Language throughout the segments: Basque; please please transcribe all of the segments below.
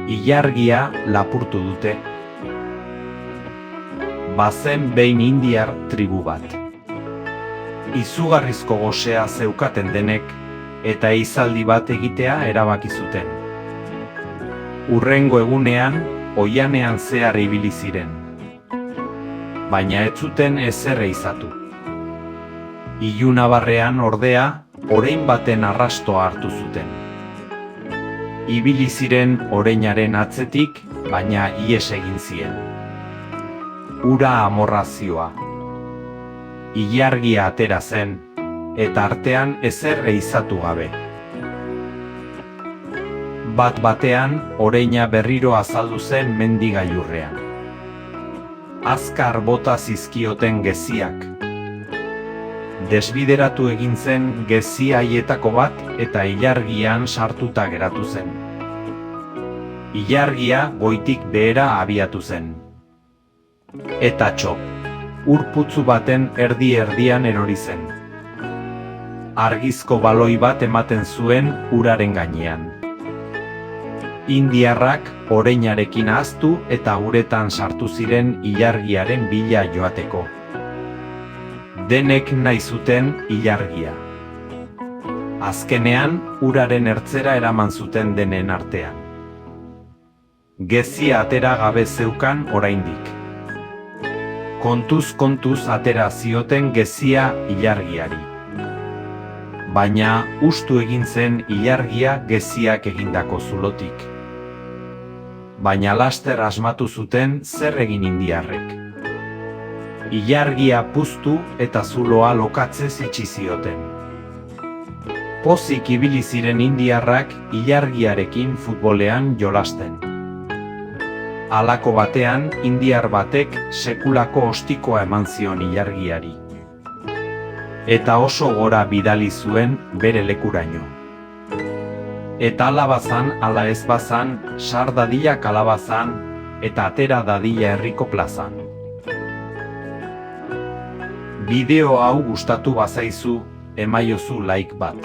Ilargia lapurtu dute. Bazen behin indiar tribu bat. Izugarrizko gosea zeukaten denek, eta ehizaldi bat egitea erabaki zuten. Hurrengo egunean, oihanean zehar ibili ziren. Baina ez zuten ezer ehizatu. Ilunabarrean ordea, orein baten arrastoa hartu zuten. Ibili ziren oreinaren atzetik, baina ihes egin zien. Ura amorrazioa. Ilargia atera zen, eta artean ezer ehizatu gabe. Bat-batean, oreina berriro azaldu zen mendi gailurrean. Azkar bota zizkioten geziak. Desbideratu egin zen gezi haietako bat eta ilargian sartuta geratu zen. Ilargia goitik behera abiatu zen. Eta txop, ur putzu baten erdi-erdian erori zen. Argizko baloi bat ematen zuen uraren gainean. Indiarrak oreinarekin ahaztu eta uretan sartu ziren ilargiaren bila joateko. Denek nahi zuten ilargia. Azkenean, uraren ertzera eraman zuten denen artean. Gezia atera gabe zeukan oraindik. Kontuz atera zioten gezia ilargiari. Baina hustu egin zen ilargia geziak egindako zulotik. Baina laster asmatu zuten zer egin indiarrek. Ilargia puztu eta zuloa lokatzez itxi zioten. Pozik ibili ziren indiarrak ilargiarekin futbolean jolasten. Halako batean, indiar batek sekulako ostikoa eman zion ilargiari. Eta oso gora bidali zuen bere lekuraino. Eta ala bazan, ala ez bazan, sar dadila kalabazan, eta atera dadila herriko plazan. Bideo hau gustatu bazaizu, emaiozu like bat.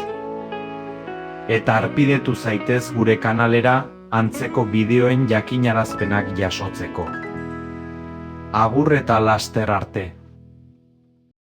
Eta harpidetu zaitez gure kanalera, antzeko bideoen jakinarazpenak jasotzeko. Agur eta laster arte.